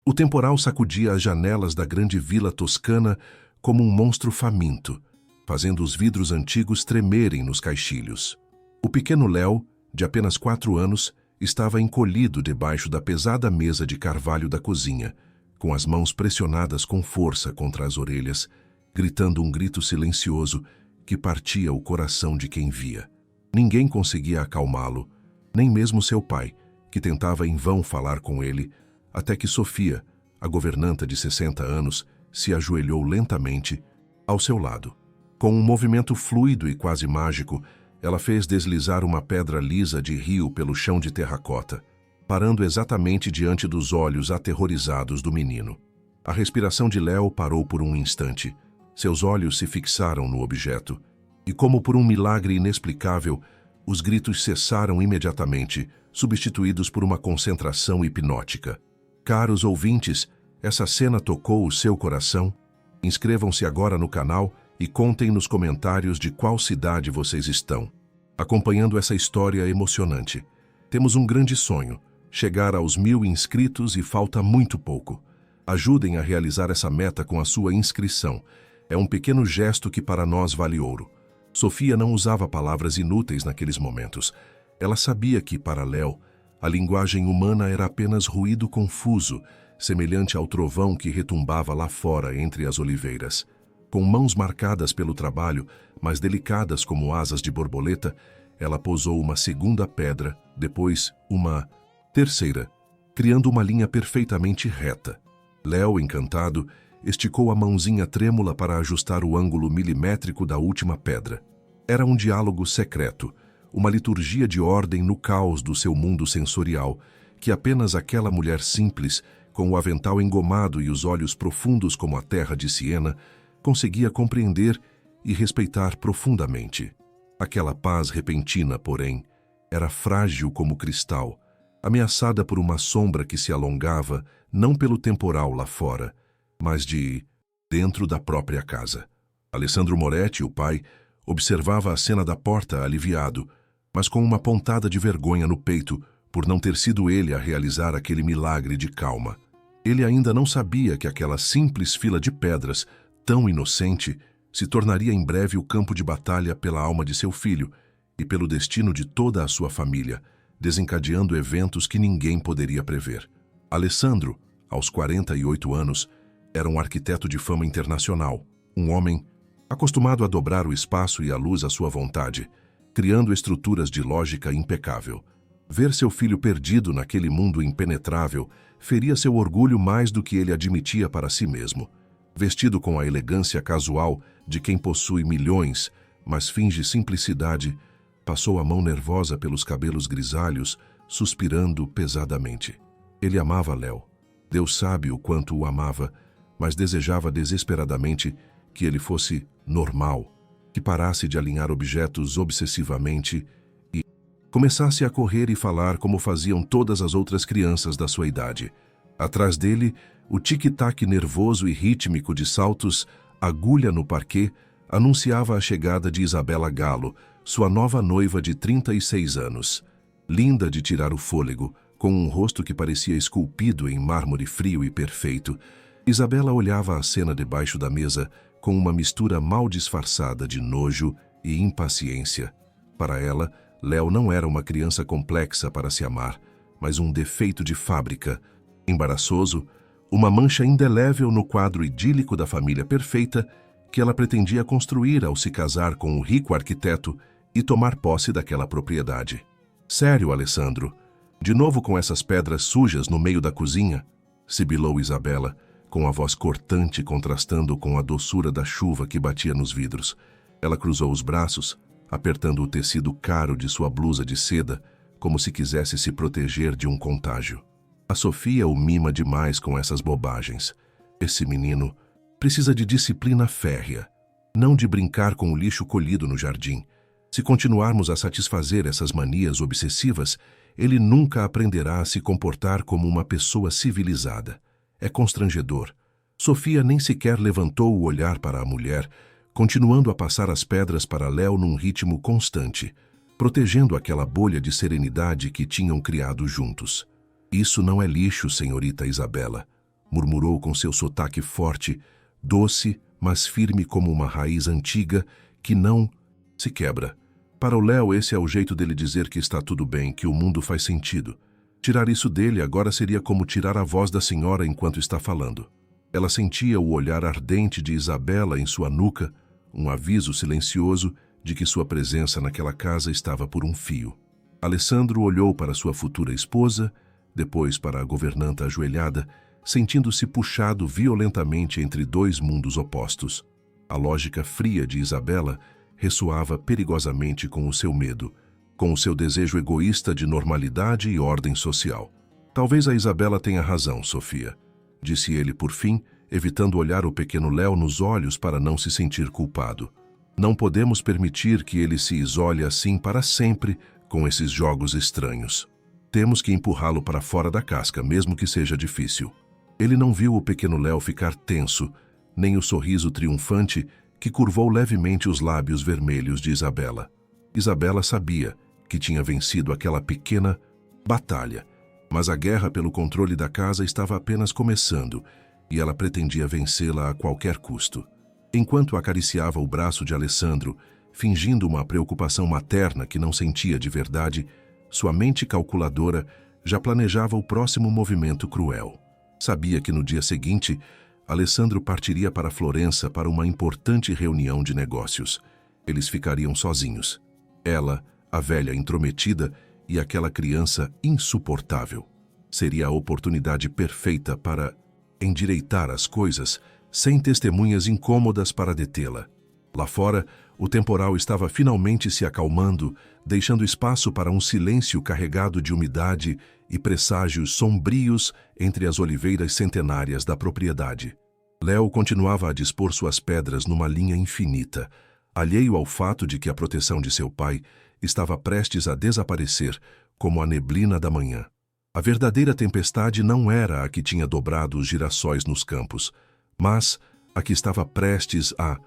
O temporal sacudia as janelas da grande vila toscana como um monstro faminto, fazendo os vidros antigos tremerem nos caixilhos. O pequeno Léo, de apenas 4 anos, estava encolhido debaixo da pesada mesa de carvalho da cozinha, com as mãos pressionadas com força contra as orelhas, gritando um grito silencioso que partia o coração de quem via. Ninguém conseguia acalmá-lo, nem mesmo seu pai, que tentava em vão falar com ele, até que Sofia, a governanta de 60 anos, se ajoelhou lentamente ao seu lado. Com um movimento fluido e quase mágico, ela fez deslizar uma pedra lisa de rio pelo chão de terracota, parando exatamente diante dos olhos aterrorizados do menino. A respiração de Léo parou por um instante. Seus olhos se fixaram no objeto, e como por um milagre inexplicável, os gritos cessaram imediatamente, substituídos por uma concentração hipnótica. Caros ouvintes, essa cena tocou o seu coração? Inscrevam-se agora no canal e contem nos comentários de qual cidade vocês estão, acompanhando essa história emocionante. Temos um grande sonho, chegar aos 1000 inscritos e falta muito pouco. Ajudem a realizar essa meta com a sua inscrição. É um pequeno gesto que para nós vale ouro. Sofia não usava palavras inúteis naqueles momentos. Ela sabia que, para Léo, a linguagem humana era apenas ruído confuso, semelhante ao trovão que retumbava lá fora entre as oliveiras. Com mãos marcadas pelo trabalho, mas delicadas como asas de borboleta, ela posou uma segunda pedra, depois uma terceira, criando uma linha perfeitamente reta. Léo, encantado, esticou a mãozinha trêmula para ajustar o ângulo milimétrico da última pedra. Era um diálogo secreto, uma liturgia de ordem no caos do seu mundo sensorial, que apenas aquela mulher simples, com o avental engomado e os olhos profundos como a terra de Siena, conseguia compreender e respeitar profundamente. Aquela paz repentina, porém, era frágil como cristal, ameaçada por uma sombra que se alongava não pelo temporal lá fora, mas de dentro da própria casa. Alessandro Moretti, o pai, observava a cena da porta aliviado, mas com uma pontada de vergonha no peito por não ter sido ele a realizar aquele milagre de calma. Ele ainda não sabia que aquela simples fila de pedras, tão inocente, se tornaria em breve o campo de batalha pela alma de seu filho e pelo destino de toda a sua família, desencadeando eventos que ninguém poderia prever. Alessandro, aos 48 anos, era um arquiteto de fama internacional, um homem acostumado a dobrar o espaço e a luz à sua vontade, criando estruturas de lógica impecável. Ver seu filho perdido naquele mundo impenetrável feria seu orgulho mais do que ele admitia para si mesmo. Vestido com a elegância casual de quem possui milhões, mas finge simplicidade, passou a mão nervosa pelos cabelos grisalhos, suspirando pesadamente. Ele amava Léo. Deus sabe o quanto o amava, mas desejava desesperadamente que ele fosse normal, que parasse de alinhar objetos obsessivamente e começasse a correr e falar como faziam todas as outras crianças da sua idade. Atrás dele, o tic-tac nervoso e rítmico de saltos, agulha no parquet, anunciava a chegada de Isabela Galo, sua nova noiva de 36 anos. Linda de tirar o fôlego, com um rosto que parecia esculpido em mármore frio e perfeito, Isabela olhava a cena debaixo da mesa com uma mistura mal disfarçada de nojo e impaciência. Para ela, Léo não era uma criança complexa para se amar, mas um defeito de fábrica, embaraçoso, uma mancha indelével no quadro idílico da família perfeita que ela pretendia construir ao se casar com o rico arquiteto e tomar posse daquela propriedade. Sério, Alessandro? De novo com essas pedras sujas no meio da cozinha? Sibilou Isabela, com a voz cortante contrastando com a doçura da chuva que batia nos vidros. Ela cruzou os braços, apertando o tecido caro de sua blusa de seda, como se quisesse se proteger de um contágio. A Sofia o mima demais com essas bobagens. Esse menino precisa de disciplina férrea, não de brincar com o lixo colhido no jardim. Se continuarmos a satisfazer essas manias obsessivas, ele nunca aprenderá a se comportar como uma pessoa civilizada. É constrangedor. Sofia nem sequer levantou o olhar para a mulher, continuando a passar as pedras para Léo num ritmo constante, protegendo aquela bolha de serenidade que tinham criado juntos. Isso não é lixo, senhorita Isabela. murmurou com seu sotaque forte, doce, mas firme como uma raiz antiga que não se quebra. Para o Léo, esse é o jeito dele dizer que está tudo bem, que o mundo faz sentido. Tirar isso dele agora seria como tirar a voz da senhora enquanto está falando. Ela sentia o olhar ardente de Isabela em sua nuca, um aviso silencioso de que sua presença naquela casa estava por um fio. Alessandro olhou para sua futura esposa, depois para a governanta ajoelhada, sentindo-se puxado violentamente entre dois mundos opostos. A lógica fria de Isabela ressoava perigosamente com o seu medo, com o seu desejo egoísta de normalidade e ordem social. Talvez a Isabela tenha razão, Sofia, disse ele por fim, evitando olhar o pequeno Léo nos olhos para não se sentir culpado. Não podemos permitir que ele se isole assim para sempre com esses jogos estranhos. Temos que empurrá-lo para fora da casca, mesmo que seja difícil. Ele não viu o pequeno Léo ficar tenso, nem o sorriso triunfante que curvou levemente os lábios vermelhos de Isabela. Isabela sabia que tinha vencido aquela pequena batalha, mas a guerra pelo controle da casa estava apenas começando e ela pretendia vencê-la a qualquer custo. Enquanto acariciava o braço de Alessandro, fingindo uma preocupação materna que não sentia de verdade, sua mente calculadora já planejava o próximo movimento cruel. Sabia que no dia seguinte, Alessandro partiria para Florença para uma importante reunião de negócios. Eles ficariam sozinhos. Ela, a velha intrometida, e aquela criança insuportável. Seria a oportunidade perfeita para endireitar as coisas, sem testemunhas incômodas para detê-la. Lá fora, o temporal estava finalmente se acalmando, deixando espaço para um silêncio carregado de umidade e presságios sombrios entre as oliveiras centenárias da propriedade. Léo continuava a dispor suas pedras numa linha infinita, alheio ao fato de que a proteção de seu pai estava prestes a desaparecer como a neblina da manhã. A verdadeira tempestade não era a que tinha dobrado os girassóis nos campos, mas a que estava prestes a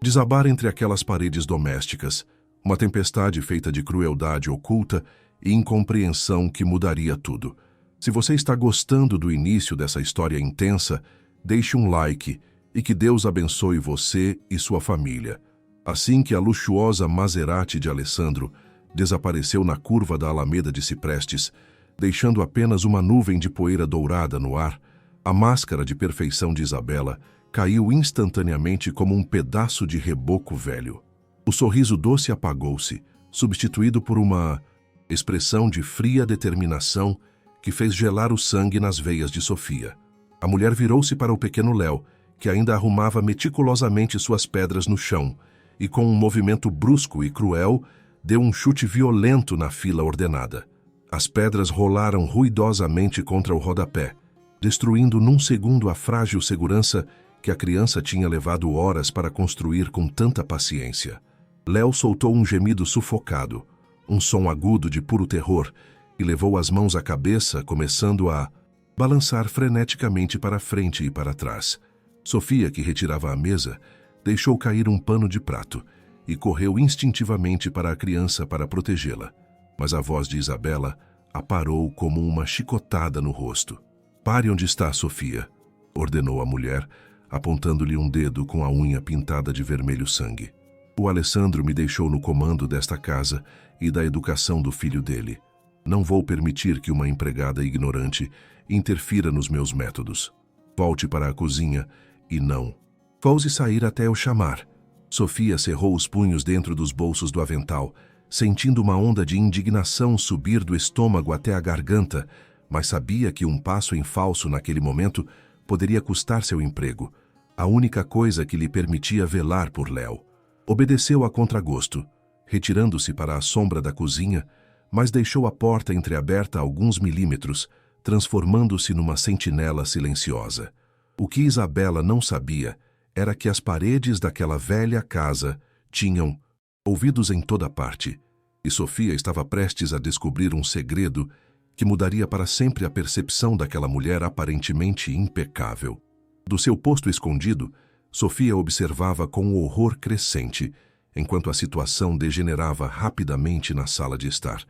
desabar entre aquelas paredes domésticas, uma tempestade feita de crueldade oculta e incompreensão que mudaria tudo. Se você está gostando do início dessa história intensa, deixe um like e que Deus abençoe você e sua família. Assim que a luxuosa Maserati de Alessandro desapareceu na curva da Alameda de Ciprestes, deixando apenas uma nuvem de poeira dourada no ar, a máscara de perfeição de Isabela caiu instantaneamente como um pedaço de reboco velho. O sorriso doce apagou-se, substituído por uma expressão de fria determinação que fez gelar o sangue nas veias de Sofia. A mulher virou-se para o pequeno Léo, que ainda arrumava meticulosamente suas pedras no chão, e com um movimento brusco e cruel, deu um chute violento na fila ordenada. As pedras rolaram ruidosamente contra o rodapé, destruindo num segundo a frágil segurança que a criança tinha levado horas para construir com tanta paciência. Léo soltou um gemido sufocado, um som agudo de puro terror, e levou as mãos à cabeça, começando a balançar freneticamente para frente e para trás. Sofia, que retirava a mesa, deixou cair um pano de prato e correu instintivamente para a criança para protegê-la. Mas a voz de Isabela a parou como uma chicotada no rosto. "Pare onde está, Sofia", ordenou a mulher, apontando-lhe um dedo com a unha pintada de vermelho sangue. "O Alessandro me deixou no comando desta casa e da educação do filho dele. Não vou permitir que uma empregada ignorante interfira nos meus métodos. Volte para a cozinha e não ouse sair até eu chamar." Sofia cerrou os punhos dentro dos bolsos do avental, sentindo uma onda de indignação subir do estômago até a garganta, mas sabia que um passo em falso naquele momento poderia custar seu emprego, a única coisa que lhe permitia velar por Léo. Obedeceu a contragosto, retirando-se para a sombra da cozinha, mas deixou a porta entreaberta a alguns milímetros, transformando-se numa sentinela silenciosa. O que Isabela não sabia era que as paredes daquela velha casa tinham ouvidos em toda parte, e Sofia estava prestes a descobrir um segredo que mudaria para sempre a percepção daquela mulher aparentemente impecável. Do seu posto escondido, Sofia observava com horror crescente, enquanto a situação degenerava rapidamente na sala de estar.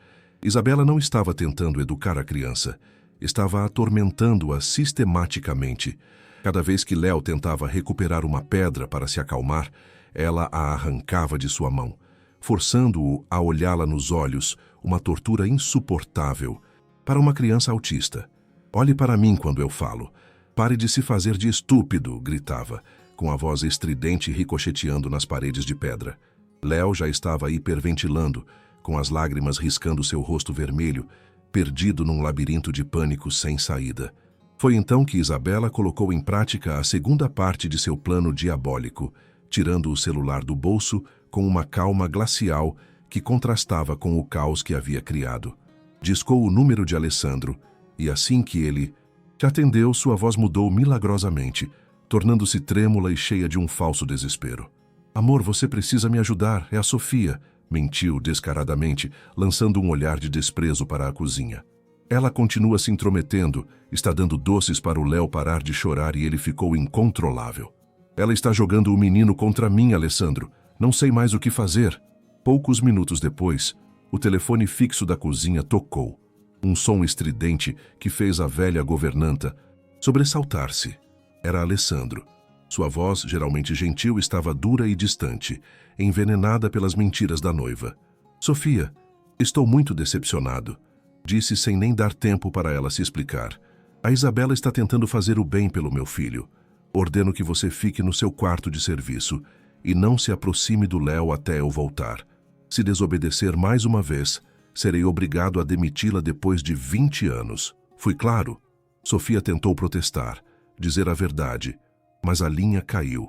Isabela não estava tentando educar a criança, estava atormentando-a sistematicamente. Cada vez que Léo tentava recuperar uma pedra para se acalmar, ela a arrancava de sua mão, forçando-o a olhá-la nos olhos, uma tortura insuportável para uma criança autista. "Olhe para mim quando eu falo. Pare de se fazer de estúpido", gritava, com a voz estridente ricocheteando nas paredes de pedra. Léo já estava hiperventilando, com as lágrimas riscando seu rosto vermelho, perdido num labirinto de pânico sem saída. Foi então que Isabela colocou em prática a segunda parte de seu plano diabólico, tirando o celular do bolso com uma calma glacial que contrastava com o caos que havia criado. Discou o número de Alessandro, e assim que ele te atendeu, sua voz mudou milagrosamente, tornando-se trêmula e cheia de um falso desespero. "Amor, você precisa me ajudar, é a Sofia", mentiu descaradamente, lançando um olhar de desprezo para a cozinha. Ela continua se intrometendo, está dando doces para o Léo parar de chorar e ele ficou incontrolável. "Ela está jogando o menino contra mim, Alessandro. Não sei mais o que fazer." Poucos minutos depois, o telefone fixo da cozinha tocou. Um som estridente que fez a velha governanta sobressaltar-se. Era Alessandro. Sua voz, geralmente gentil, estava dura e distante, envenenada pelas mentiras da noiva. "Sofia, estou muito decepcionado", disse sem nem dar tempo para ela se explicar. "A Isabela está tentando fazer o bem pelo meu filho. Ordeno que você fique no seu quarto de serviço e não se aproxime do Léo até eu voltar. Se desobedecer mais uma vez, serei obrigado a demiti-la depois de 20 anos. Fui claro?" Sofia tentou protestar, dizer a verdade, mas a linha caiu,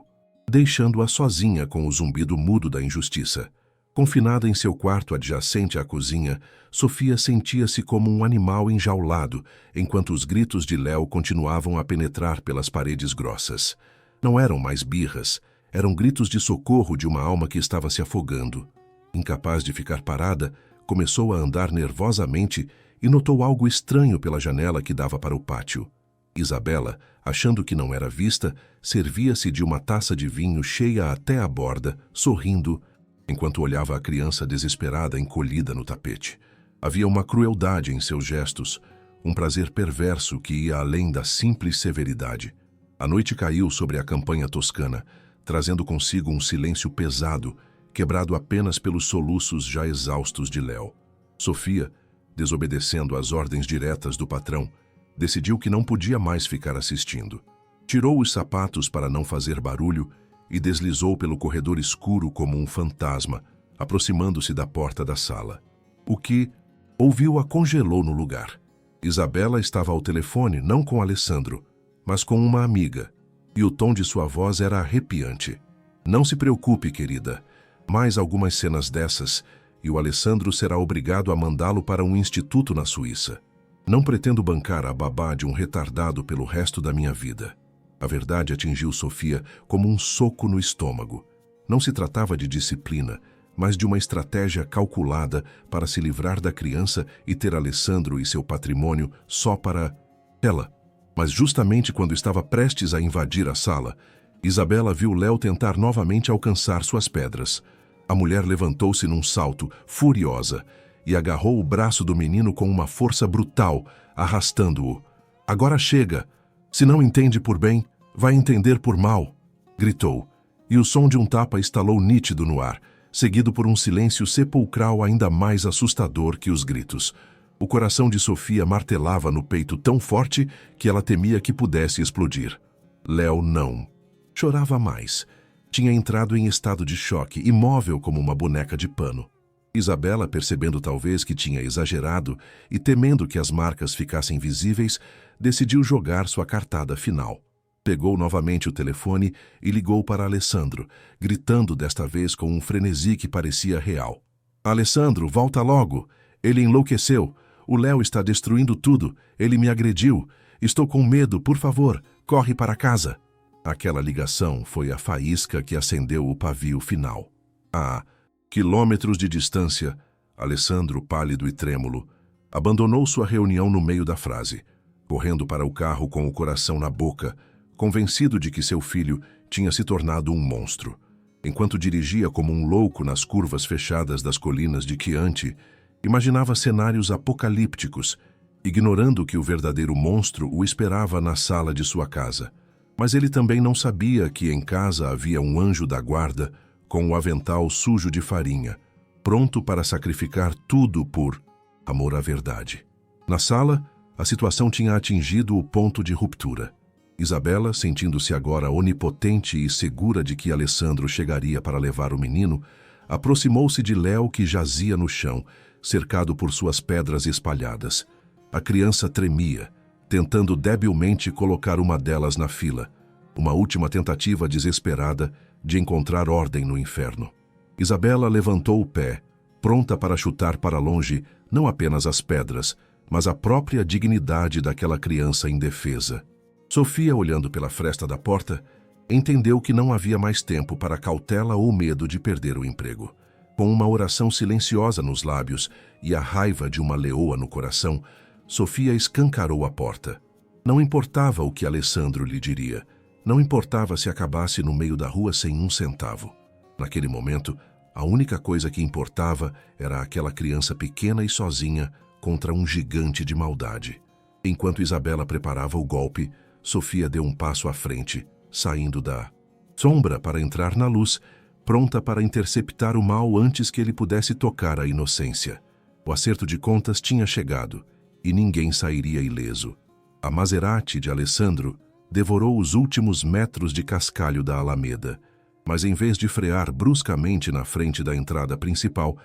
deixando-a sozinha com o zumbido mudo da injustiça. Confinada em seu quarto adjacente à cozinha, Sofia sentia-se como um animal enjaulado, enquanto os gritos de Léo continuavam a penetrar pelas paredes grossas. Não eram mais birras, eram gritos de socorro de uma alma que estava se afogando. Incapaz de ficar parada, começou a andar nervosamente e notou algo estranho pela janela que dava para o pátio. Isabela, achando que não era vista, servia-se de uma taça de vinho cheia até a borda, sorrindo, enquanto olhava a criança desesperada encolhida no tapete. Havia uma crueldade em seus gestos, um prazer perverso que ia além da simples severidade. A noite caiu sobre a campanha toscana, trazendo consigo um silêncio pesado, quebrado apenas pelos soluços já exaustos de Léo. Sofia, desobedecendo às ordens diretas do patrão, decidiu que não podia mais ficar assistindo. Tirou os sapatos para não fazer barulho e deslizou pelo corredor escuro como um fantasma, aproximando-se da porta da sala. O que ouviu-a congelou no lugar. Isabela estava ao telefone não com Alessandro, mas com uma amiga, e o tom de sua voz era arrepiante. "Não se preocupe, querida. Mais algumas cenas dessas e o Alessandro será obrigado a mandá-lo para um instituto na Suíça. Não pretendo bancar a babá de um retardado pelo resto da minha vida." A verdade atingiu Sofia como um soco no estômago. Não se tratava de disciplina, mas de uma estratégia calculada para se livrar da criança e ter Alessandro e seu patrimônio só para ela. Mas justamente quando estava prestes a invadir a sala, Isabela viu Léo tentar novamente alcançar suas pedras. A mulher levantou-se num salto, furiosa, e agarrou o braço do menino com uma força brutal, arrastando-o. "Agora chega! Se não entende por bem, vai entender por mal!" gritou, e o som de um tapa estalou nítido no ar, seguido por um silêncio sepulcral ainda mais assustador que os gritos. O coração de Sofia martelava no peito tão forte que ela temia que pudesse explodir. Léo não chorava mais. Tinha entrado em estado de choque, imóvel como uma boneca de pano. Isabela, percebendo talvez que tinha exagerado e temendo que as marcas ficassem visíveis, decidiu jogar sua cartada final. Pegou novamente o telefone e ligou para Alessandro, gritando desta vez com um frenesi que parecia real. "Alessandro, volta logo! Ele enlouqueceu! O Léo está destruindo tudo! Ele me agrediu! Estou com medo, por favor, corre para casa!" Aquela ligação foi a faísca que acendeu o pavio final. A quilômetros de distância, Alessandro, pálido e trêmulo, abandonou sua reunião no meio da frase, correndo para o carro com o coração na boca, convencido de que seu filho tinha se tornado um monstro. Enquanto dirigia como um louco nas curvas fechadas das colinas de Chianti, imaginava cenários apocalípticos ignorando que o verdadeiro monstro o esperava na sala de sua casa. Mas ele também não sabia que em casa havia um anjo da guarda com o avental sujo de farinha, pronto para sacrificar tudo por amor à verdade. Na sala, a situação tinha atingido o ponto de ruptura. Isabela, sentindo-se agora onipotente e segura de que Alessandro chegaria para levar o menino, aproximou-se de Léo, que jazia no chão, cercado por suas pedras espalhadas. A criança tremia, tentando debilmente colocar uma delas na fila, uma última tentativa desesperada de encontrar ordem no inferno. Isabela levantou o pé, pronta para chutar para longe não apenas as pedras, mas a própria dignidade daquela criança indefesa. Sofia, olhando pela fresta da porta, entendeu que não havia mais tempo para cautela ou medo de perder o emprego. Com uma oração silenciosa nos lábios e a raiva de uma leoa no coração, Sofia escancarou a porta. Não importava o que Alessandro lhe diria. Não importava se acabasse no meio da rua sem um centavo. Naquele momento, a única coisa que importava era aquela criança pequena e sozinha contra um gigante de maldade. Enquanto Isabela preparava o golpe, Sofia deu um passo à frente, saindo da sombra para entrar na luz, pronta para interceptar o mal antes que ele pudesse tocar a inocência. O acerto de contas tinha chegado, e ninguém sairia ileso. A Maserati de Alessandro devorou os últimos metros de cascalho da Alameda, mas em vez de frear bruscamente na frente da entrada principal,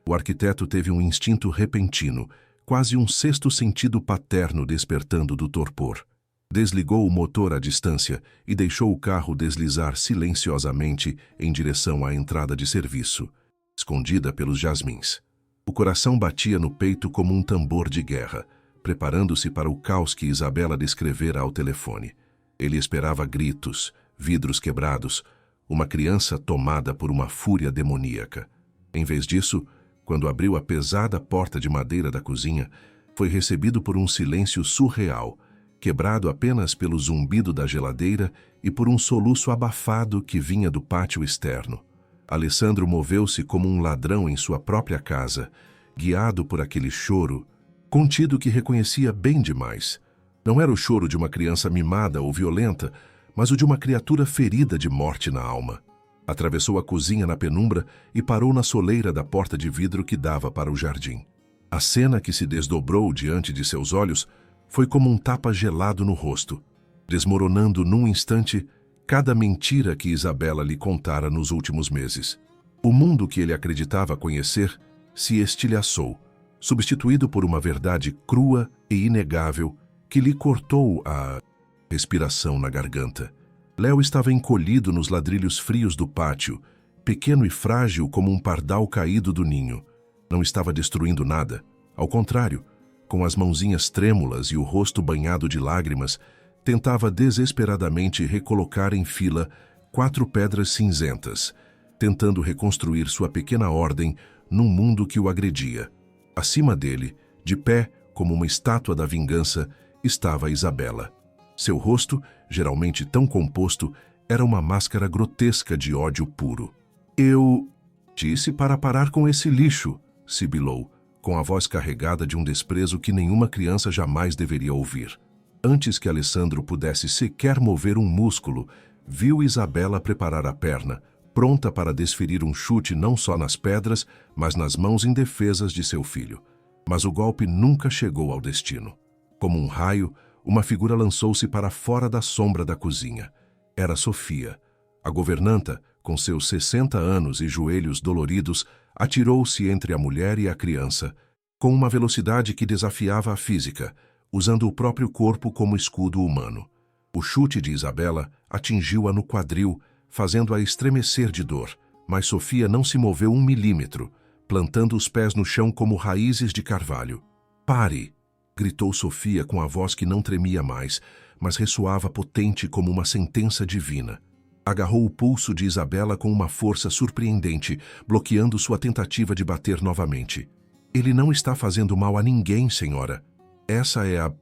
o arquiteto teve um instinto repentino, quase um sexto sentido paterno despertando do torpor. Desligou o motor à distância e deixou o carro deslizar silenciosamente em direção à entrada de serviço, escondida pelos jasmins. O coração batia no peito como um tambor de guerra, preparando-se para o caos que Isabela descrevera ao telefone. Ele esperava gritos, vidros quebrados, uma criança tomada por uma fúria demoníaca. Em vez disso, quando abriu a pesada porta de madeira da cozinha, foi recebido por um silêncio surreal, quebrado apenas pelo zumbido da geladeira e por um soluço abafado que vinha do pátio externo. Alessandro moveu-se como um ladrão em sua própria casa, guiado por aquele choro, contido que reconhecia bem demais. Não era o choro de uma criança mimada ou violenta, mas o de uma criatura ferida de morte na alma. Atravessou a cozinha na penumbra e parou na soleira da porta de vidro que dava para o jardim. A cena que se desdobrou diante de seus olhos foi como um tapa gelado no rosto, desmoronando num instante cada mentira que Isabela lhe contara nos últimos meses. O mundo que ele acreditava conhecer se estilhaçou, substituído por uma verdade crua e inegável que lhe cortou a respiração na garganta. Léo estava encolhido nos ladrilhos frios do pátio, pequeno e frágil como um pardal caído do ninho. Não estava destruindo nada. Ao contrário, com as mãozinhas trêmulas e o rosto banhado de lágrimas, tentava desesperadamente recolocar em fila 4 pedras cinzentas, tentando reconstruir sua pequena ordem num mundo que o agredia. Acima dele, de pé como uma estátua da vingança, estava Isabela. Seu rosto, geralmente tão composto, era uma máscara grotesca de ódio puro. "Eu disse para parar com esse lixo", sibilou, com a voz carregada de um desprezo que nenhuma criança jamais deveria ouvir. Antes que Alessandro pudesse sequer mover um músculo, viu Isabela preparar a perna, pronta para desferir um chute não só nas pedras, mas nas mãos indefesas de seu filho. Mas o golpe nunca chegou ao destino. Como um raio, uma figura lançou-se para fora da sombra da cozinha. Era Sofia. A governanta, com seus 60 anos e joelhos doloridos, atirou-se entre a mulher e a criança, com uma velocidade que desafiava a física, usando o próprio corpo como escudo humano. O chute de Isabela atingiu-a no quadril, fazendo-a estremecer de dor, mas Sofia não se moveu 1 milímetro, plantando os pés no chão como raízes de carvalho. "Pare!" gritou Sofia com a voz que não tremia mais, mas ressoava potente como uma sentença divina. Agarrou o pulso de Isabela com uma força surpreendente, bloqueando sua tentativa de bater novamente. "Ele não está fazendo mal a ninguém, senhora. Essa é a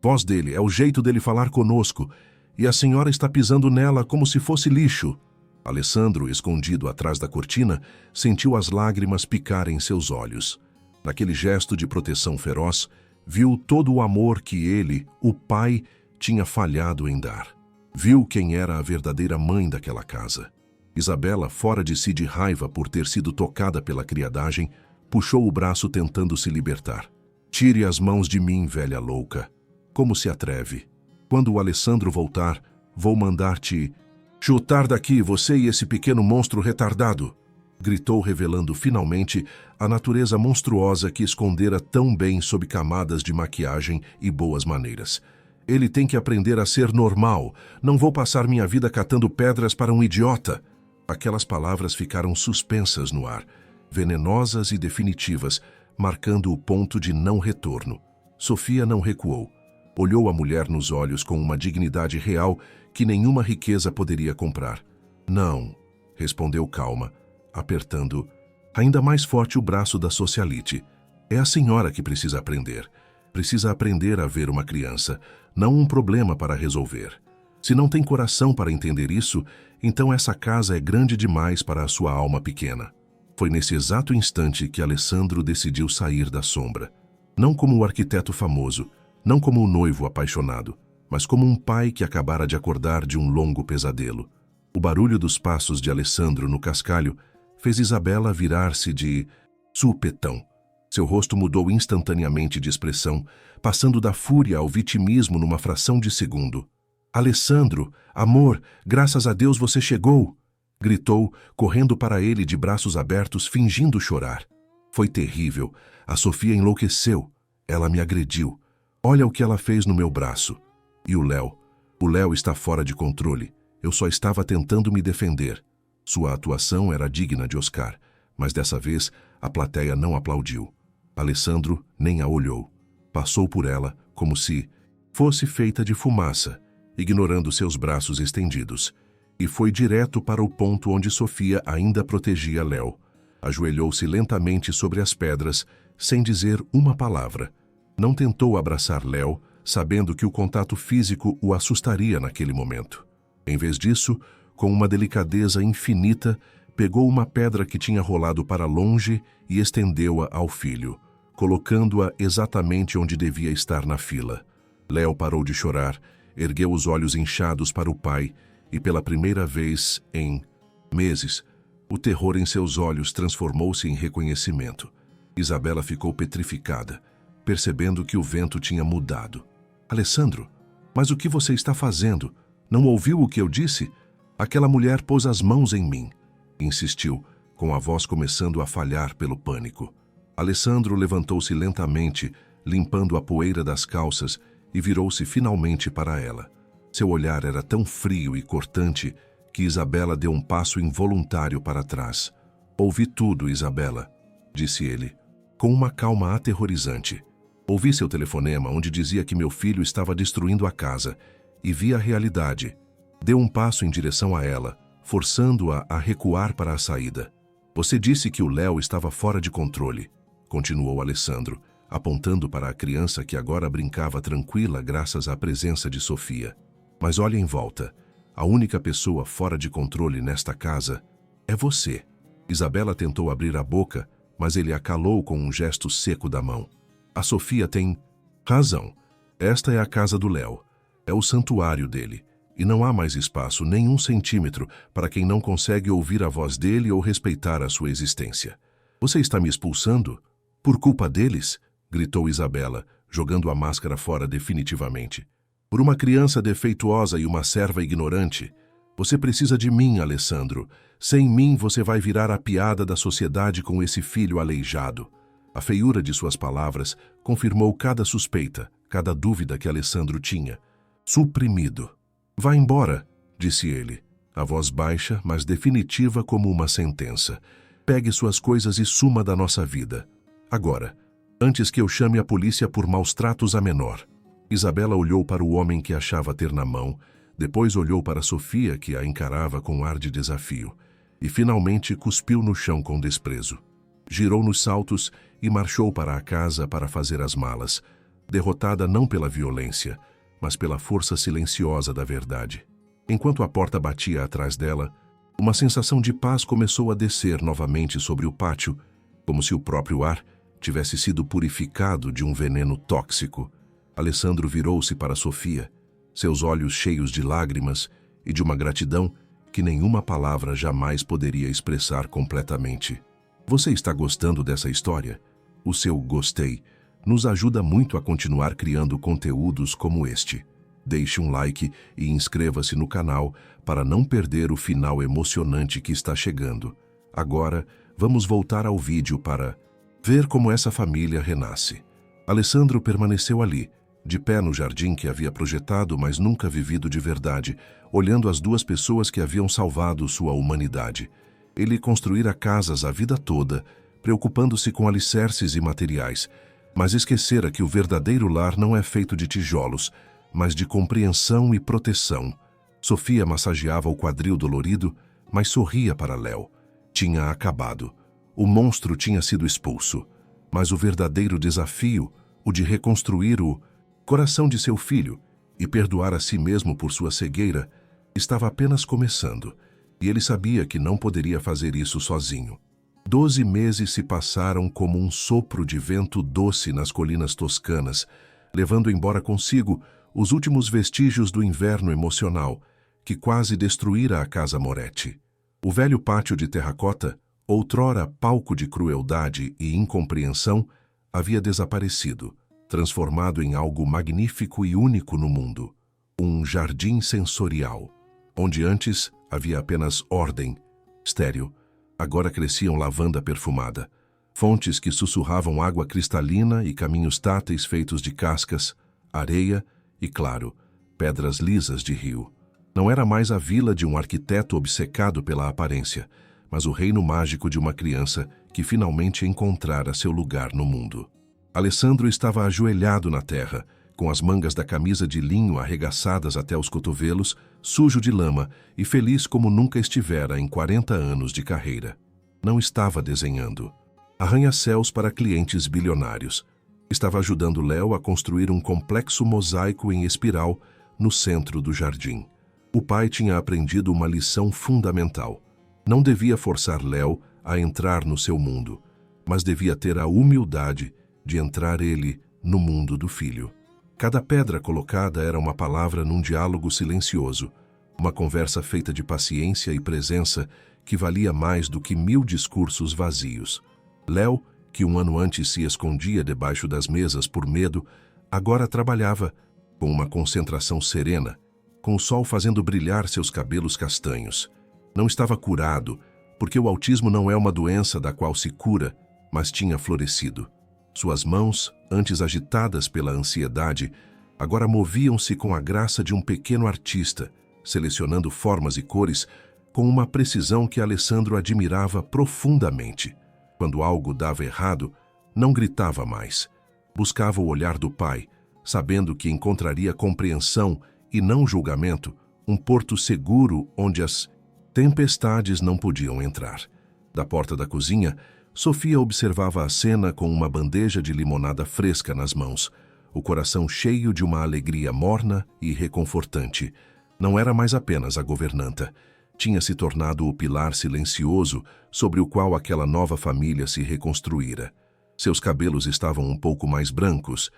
voz dele, é o jeito dele falar conosco, e a senhora está pisando nela como se fosse lixo." Alessandro, escondido atrás da cortina, sentiu as lágrimas picarem seus olhos. Naquele gesto de proteção feroz, Viu todo o amor que ele, o pai, tinha falhado em dar. Viu quem era a verdadeira mãe daquela casa. Isabela, fora de si de raiva por ter sido tocada pela criadagem, puxou o braço tentando se libertar. Tire as mãos de mim, velha louca. Como se atreve? Quando o Alessandro voltar, vou mandar-te chutar daqui, você e esse pequeno monstro retardado! Gritou, revelando finalmente a natureza monstruosa que escondera tão bem sob camadas de maquiagem e boas maneiras. Ele tem que aprender a ser normal. Não vou passar minha vida catando pedras para um idiota. Aquelas palavras ficaram suspensas no ar, venenosas e definitivas, marcando o ponto de não retorno. Sofia não recuou. Olhou a mulher nos olhos com uma dignidade real que nenhuma riqueza poderia comprar. Não, respondeu calma, apertando ainda mais forte o braço da socialite. É a senhora que precisa aprender. Precisa aprender a ver uma criança, não um problema para resolver. Se não tem coração para entender isso, então essa casa é grande demais para a sua alma pequena. Foi nesse exato instante que Alessandro decidiu sair da sombra. Não como o arquiteto famoso, não como o noivo apaixonado, mas como um pai que acabara de acordar de um longo pesadelo. O barulho dos passos de Alessandro no cascalho fez Isabela virar-se de supetão. Seu rosto mudou instantaneamente de expressão, passando da fúria ao vitimismo numa fração de segundo. Alessandro, amor, graças a Deus você chegou! Gritou, correndo para ele de braços abertos, fingindo chorar. Foi terrível. A Sofia enlouqueceu. Ela me agrediu. Olha o que ela fez no meu braço. E o Léo? O Léo está fora de controle. Eu só estava tentando me defender. Sua atuação era digna de Oscar, mas dessa vez a plateia não aplaudiu. Alessandro nem a olhou. Passou por ela como se fosse feita de fumaça, ignorando seus braços estendidos, e foi direto para o ponto onde Sofia ainda protegia Léo. Ajoelhou-se lentamente sobre as pedras, sem dizer uma palavra. Não tentou abraçar Léo, sabendo que o contato físico o assustaria naquele momento. Em vez disso, com uma delicadeza infinita, pegou uma pedra que tinha rolado para longe e estendeu-a ao filho, colocando-a exatamente onde devia estar na fila. Léo parou de chorar, ergueu os olhos inchados para o pai e, pela primeira vez em meses, o terror em seus olhos transformou-se em reconhecimento. Isabela ficou petrificada, percebendo que o vento tinha mudado. Alessandro, mas o que você está fazendo? Não ouviu o que eu disse? Aquela mulher pôs as mãos em mim, insistiu, com a voz começando a falhar pelo pânico. Alessandro levantou-se lentamente, limpando a poeira das calças, e virou-se finalmente para ela. Seu olhar era tão frio e cortante que Isabela deu um passo involuntário para trás. Ouvi tudo, Isabela, disse ele, com uma calma aterrorizante. Ouvi seu telefonema onde dizia que meu filho estava destruindo a casa e vi a realidade. Deu um passo em direção a ela, forçando-a a recuar para a saída. Você disse que o Léo estava fora de controle, continuou Alessandro, apontando para a criança que agora brincava tranquila graças à presença de Sofia. Mas olhe em volta. A única pessoa fora de controle nesta casa é você. Isabela tentou abrir a boca, mas ele a calou com um gesto seco da mão. A Sofia tem razão. Esta é a casa do Léo. É o santuário dele. E não há mais espaço, nem um centímetro, para quem não consegue ouvir a voz dele ou respeitar a sua existência. Você está me expulsando? Por culpa deles? Gritou Isabela, jogando a máscara fora definitivamente. Por uma criança defeituosa e uma serva ignorante. Você precisa de mim, Alessandro. Sem mim você vai virar a piada da sociedade com esse filho aleijado. A feiura de suas palavras confirmou cada suspeita, cada dúvida que Alessandro tinha. Suprimido. Vá embora, disse ele, a voz baixa, mas definitiva como uma sentença. Pegue suas coisas e suma da nossa vida. Agora, antes que eu chame a polícia por maus tratos a menor. Isabela olhou para o homem que achava ter na mão, depois olhou para Sofia, que a encarava com ar de desafio, e finalmente cuspiu no chão com desprezo. Girou nos saltos e marchou para a casa para fazer as malas, derrotada não pela violência, mas pela força silenciosa da verdade. Enquanto a porta batia atrás dela, uma sensação de paz começou a descer novamente sobre o pátio, como se o próprio ar tivesse sido purificado de um veneno tóxico. Alessandro virou-se para Sofia, seus olhos cheios de lágrimas e de uma gratidão que nenhuma palavra jamais poderia expressar completamente. Você está gostando dessa história? O seu gostei nos ajuda muito a continuar criando conteúdos como este. Deixe um like e inscreva-se no canal para não perder o final emocionante que está chegando. Agora, vamos voltar ao vídeo para ver como essa família renasce. Alessandro permaneceu ali, de pé no jardim que havia projetado, mas nunca vivido de verdade, olhando as duas pessoas que haviam salvado sua humanidade. Ele construíra casas a vida toda, preocupando-se com alicerces e materiais, mas esquecera que o verdadeiro lar não é feito de tijolos, mas de compreensão e proteção. Sofia massageava o quadril dolorido, mas sorria para Léo. Tinha acabado. O monstro tinha sido expulso, mas o verdadeiro desafio, o de reconstruir o coração de seu filho e perdoar a si mesmo por sua cegueira, estava apenas começando, e ele sabia que não poderia fazer isso sozinho. 12 meses se passaram como um sopro de vento doce nas colinas toscanas, levando embora consigo os últimos vestígios do inverno emocional, que quase destruíra a casa Moretti. O velho pátio de terracota, outrora palco de crueldade e incompreensão, havia desaparecido, transformado em algo magnífico e único no mundo. Um jardim sensorial. Onde antes havia apenas ordem, estéril, agora cresciam lavanda perfumada, fontes que sussurravam água cristalina e caminhos táteis feitos de cascas, areia e, claro, pedras lisas de rio. Não era mais a vila de um arquiteto obcecado pela aparência, mas o reino mágico de uma criança que finalmente encontrara seu lugar no mundo. Alessandro estava ajoelhado na terra, com as mangas da camisa de linho arregaçadas até os cotovelos, sujo de lama e feliz como nunca estivera em 40 anos de carreira. Não estava desenhando arranha-céus para clientes bilionários. Estava ajudando Léo a construir um complexo mosaico em espiral no centro do jardim. O pai tinha aprendido uma lição fundamental. Não devia forçar Léo a entrar no seu mundo, mas devia ter a humildade de entrar ele no mundo do filho. Cada pedra colocada era uma palavra num diálogo silencioso, uma conversa feita de paciência e presença que valia mais do que 1000 discursos vazios. Léo, que um ano antes se escondia debaixo das mesas por medo, agora trabalhava com uma concentração serena, com o sol fazendo brilhar seus cabelos castanhos. Não estava curado, porque o autismo não é uma doença da qual se cura, mas tinha florescido. Suas mãos, antes agitadas pela ansiedade, agora moviam-se com a graça de um pequeno artista, selecionando formas e cores com uma precisão que Alessandro admirava profundamente. Quando algo dava errado, não gritava mais. Buscava o olhar do pai, sabendo que encontraria compreensão e não julgamento, um porto seguro onde as tempestades não podiam entrar. Da porta da cozinha, Sofia observava a cena com uma bandeja de limonada fresca nas mãos, o coração cheio de uma alegria morna e reconfortante. Não era mais apenas a governanta. Tinha se tornado o pilar silencioso sobre o qual aquela nova família se reconstruíra. Seus cabelos estavam um pouco mais brancos,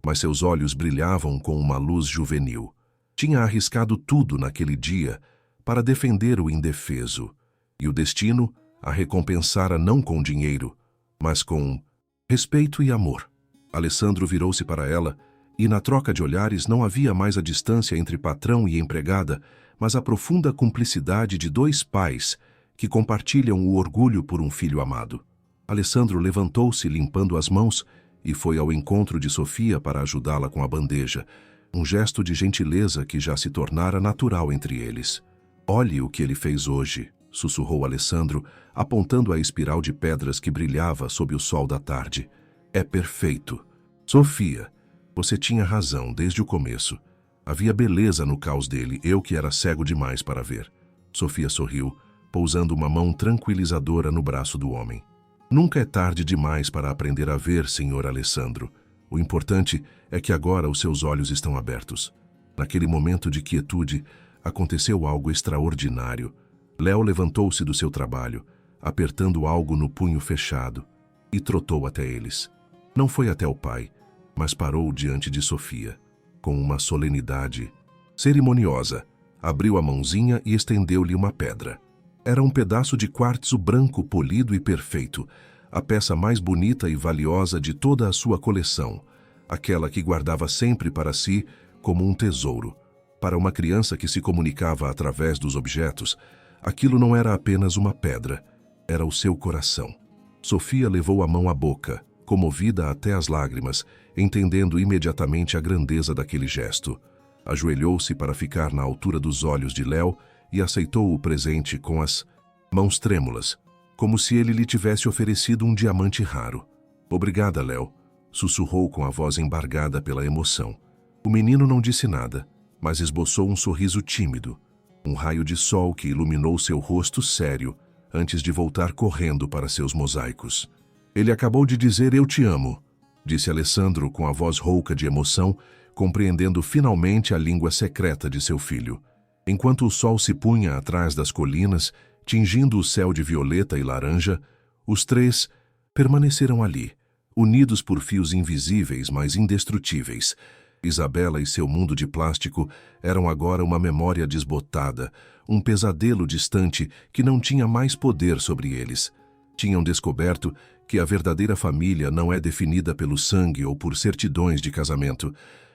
mas seus olhos brilhavam com uma luz juvenil. Tinha arriscado tudo naquele dia para defender o indefeso, e o destino a recompensara não com dinheiro, mas com respeito e amor. Alessandro virou-se para ela, e na troca de olhares não havia mais a distância entre patrão e empregada, mas a profunda cumplicidade de dois pais que compartilham o orgulho por um filho amado. Alessandro levantou-se limpando as mãos e foi ao encontro de Sofia para ajudá-la com a bandeja, um gesto de gentileza que já se tornara natural entre eles. "Olhe o que ele fez hoje", sussurrou Alessandro, apontando a espiral de pedras que brilhava sob o sol da tarde. "É perfeito. Sofia, você tinha razão desde o começo. Havia beleza no caos dele, eu que era cego demais para ver." Sofia sorriu, pousando uma mão tranquilizadora no braço do homem. "Nunca é tarde demais para aprender a ver, senhor Alessandro. O importante é que agora os seus olhos estão abertos." Naquele momento de quietude, aconteceu algo extraordinário. Léo levantou-se do seu trabalho, apertando algo no punho fechado, e trotou até eles. Não foi até o pai, mas parou diante de Sofia. Com uma solenidade cerimoniosa, abriu a mãozinha e estendeu-lhe uma pedra. Era um pedaço de quartzo branco polido e perfeito, a peça mais bonita e valiosa de toda a sua coleção, aquela que guardava sempre para si como um tesouro. Para uma criança que se comunicava através dos objetos, aquilo não era apenas uma pedra, era o seu coração. Sofia levou a mão à boca, comovida até as lágrimas, entendendo imediatamente a grandeza daquele gesto. Ajoelhou-se para ficar na altura dos olhos de Léo e aceitou o presente com as mãos trêmulas, como se ele lhe tivesse oferecido um diamante raro. "Obrigada, Léo", sussurrou com a voz embargada pela emoção. O menino não disse nada, mas esboçou um sorriso tímido, um raio de sol que iluminou seu rosto sério antes de voltar correndo para seus mosaicos. "Ele acabou de dizer 'eu te amo'", disse Alessandro com a voz rouca de emoção, compreendendo finalmente a língua secreta de seu filho. Enquanto o sol se punha atrás das colinas, tingindo o céu de violeta e laranja, os três permaneceram ali, unidos por fios invisíveis, mas indestrutíveis. Isabela e seu mundo de plástico eram agora uma memória desbotada, um pesadelo distante que não tinha mais poder sobre eles. Tinham descoberto que a verdadeira família não é definida pelo sangue ou por certidões de casamento,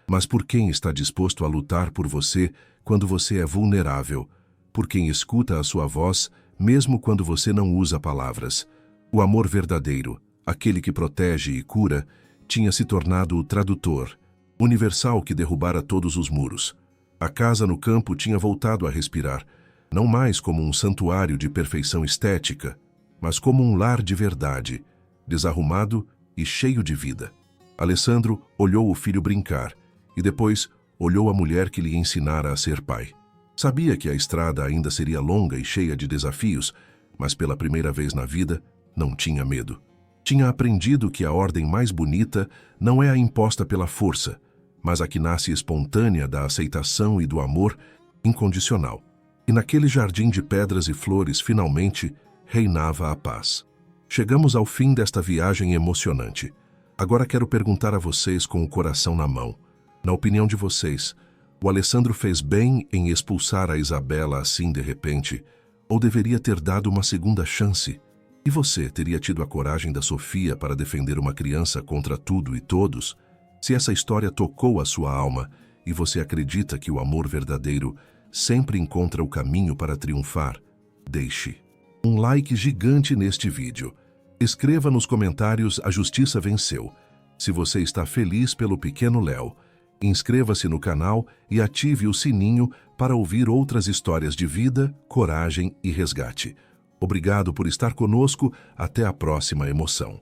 mas por quem está disposto a lutar por você quando você é vulnerável, por quem escuta a sua voz mesmo quando você não usa palavras. O amor verdadeiro, aquele que protege e cura, tinha se tornado o tradutor, universal que derrubara todos os muros. A casa no campo tinha voltado a respirar, não mais como um santuário de perfeição estética, mas como um lar de verdade, desarrumado e cheio de vida. Alessandro olhou o filho brincar e depois olhou a mulher que lhe ensinara a ser pai. Sabia que a estrada ainda seria longa e cheia de desafios, mas pela primeira vez na vida não tinha medo. Tinha aprendido que a ordem mais bonita não é a imposta pela força, mas a que nasce espontânea da aceitação e do amor incondicional. E naquele jardim de pedras e flores, finalmente, reinava a paz. Chegamos ao fim desta viagem emocionante. Agora quero perguntar a vocês com o coração na mão. Na opinião de vocês, o Alessandro fez bem em expulsar a Isabela assim de repente, ou deveria ter dado uma segunda chance? E você teria tido a coragem da Sofia para defender uma criança contra tudo e todos? Se essa história tocou a sua alma e você acredita que o amor verdadeiro sempre encontra o caminho para triunfar, deixe um like gigante neste vídeo. Escreva nos comentários "A Justiça Venceu". Se você está feliz pelo pequeno Léo, inscreva-se no canal e ative o sininho para ouvir outras histórias de vida, coragem e resgate. Obrigado por estar conosco. Até a próxima emoção.